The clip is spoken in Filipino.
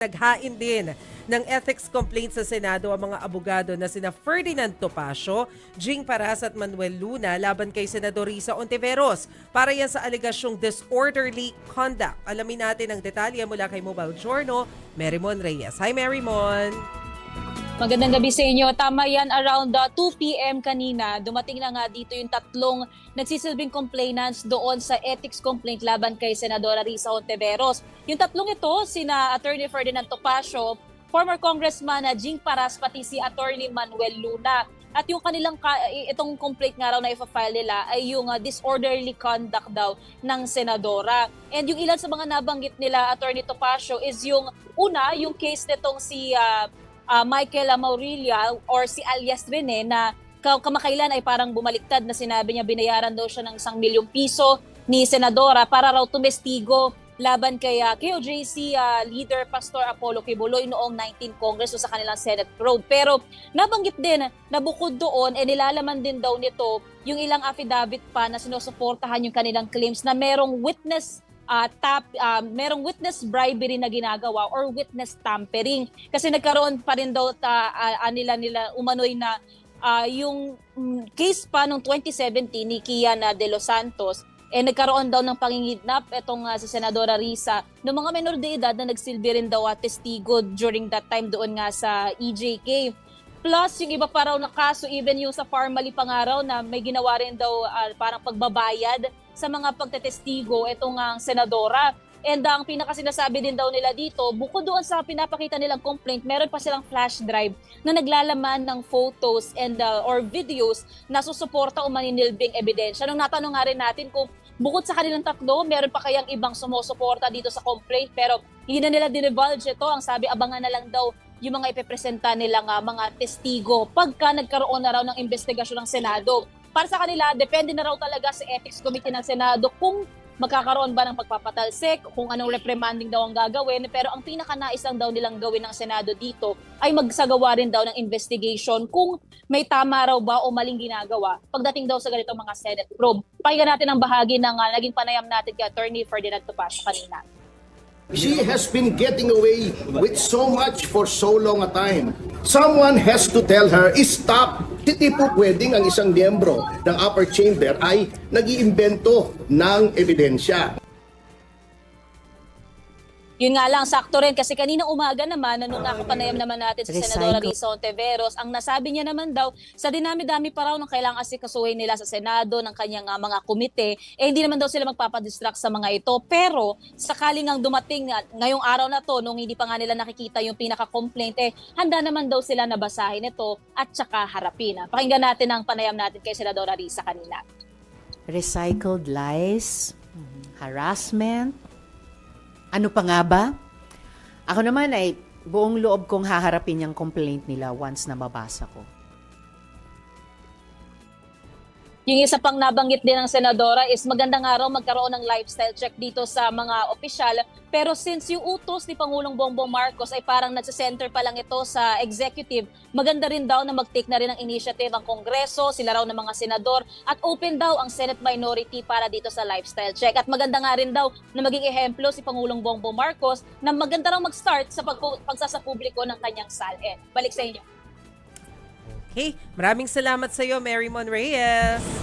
Naghain din ng ethics complaint sa Senado ang mga abogado na sina Ferdinand Topacio, Jing Paras at Manuel Luna laban kay Senador Risa Ontiveros para yan sa alegasyong disorderly conduct. Alamin natin ang detalye mula kay Mobile Journal, Merymon Reyes. Hi Merymon! Magandang gabi sa inyo. Tama yan, around 2 p.m. kanina, dumating na nga dito yung tatlong nagsisilbing complainants doon sa ethics complaint laban kay Senadora Risa Ontiveros. Yung tatlong ito, sina Attorney Ferdinand Topacio, former Congressman Jing Paras, pati si Attorney Manuel Luna. At yung kanilang, itong complaint nga raw na i-file nila ay yung disorderly conduct daw ng Senadora. And yung ilan sa mga nabanggit nila, Attorney Topacio, is yung una, yung case nitong si Michael Maurilia or si alias Rene na kamakailan ay parang bumaliktad na sinabi niya binayaran daw siya ng 1 milyong piso ni Senadora para raw tumestigo laban kay KOJC leader Pastor Apollo Quiboloy noong 19 Congress o sa kanilang Senate probe. Pero nabanggit din na bukod doon, nilalaman din daw nito yung ilang affidavit pa na sinusuportahan yung kanilang claims na merong witness bribery na ginagawa or witness tampering. Kasi nagkaroon pa rin daw nila umano'y na yung case pa noong 2017 ni Kian De Los Santos, nagkaroon daw ng pangingidnap itong si Senadora Risa ng mga menor de edad na nagsilbi rin daw testigo during that time doon nga sa EJK. Plus, yung iba pa raw na kaso, even yung sa Parmali Pangaraw na may ginawa rin daw parang pagbabayad sa mga pagtetestigo itong senadora. And ang pinakasinasabi din daw nila dito, bukod doon sa pinapakita nilang complaint, meron pa silang flash drive na naglalaman ng photos and or videos na susuporta o maninilbing ebidensya. Nung natanong nga rin natin kung bukod sa kanilang tatlo, meron pa kayang ibang sumusuporta dito sa complaint, pero hindi na nila dinivulge ito. Ang sabi, abangan na lang daw yung mga ipepresenta nilang mga testigo pagka nagkaroon na raw ng investigasyon ng Senado. Para sa kanila, depende na raw talaga sa Ethics Committee ng Senado kung magkakaroon ba ng pagpapatalsik, kung anong reprimanding daw ang gagawin. Pero ang pinakanais lang daw nilang gawin ng Senado dito ay magsagawa rin daw ng investigation kung may tama raw ba o maling ginagawa pagdating daw sa ganitong mga Senate probe. Pakinggan natin ang bahagi ng naging panayam natin kay Attorney Ferdinand Topacio kanina. She has been getting away with so much for so long a time. Someone has to tell her, stop! Hindi po pwedeng ang isang miyembro ng upper chamber ay nag-iimbento ng ebidensya. Yun nga lang, sakto rin kasi kanina umaga naman, nung nakapanayam naman natin sa Senadora Risa Ontiveros, ang nasabi niya naman daw, sa dinami-dami pa raw ng kailangang asikasuhin nila sa Senado, ng kanyang mga komite, hindi naman daw sila magpapadistract sa mga ito. Pero sakaling ang dumating ngayong araw na to, nung hindi pa nga nila nakikita yung pinaka-complaint, handa naman daw sila nabasahin ito at saka harapin. Pakinggan natin ang panayam natin kay Senadora Risa kanina. Recycled lies, harassment, ano pa nga ba? Ako naman ay buong loob kong haharapin yung complaint nila once na mabasa ko. Yung isa pang nabanggit din ng Senadora is magandang araw magkaroon ng lifestyle check dito sa mga opisyal. Pero since yung utos ni Pangulong Bongbong Marcos ay parang nasa-center pa lang ito sa executive, maganda rin daw na mag-take na rin ng initiative ang Kongreso, sila raw ng mga senador, at open daw ang Senate minority para dito sa lifestyle check. At maganda nga rin daw na maging ehemplo si Pangulong Bongbong Marcos na maganda raw mag-start sa pagsasapubliko ng kanyang SALN. Balik sa inyo. Okay, maraming salamat sa iyo, Merymon Reyes.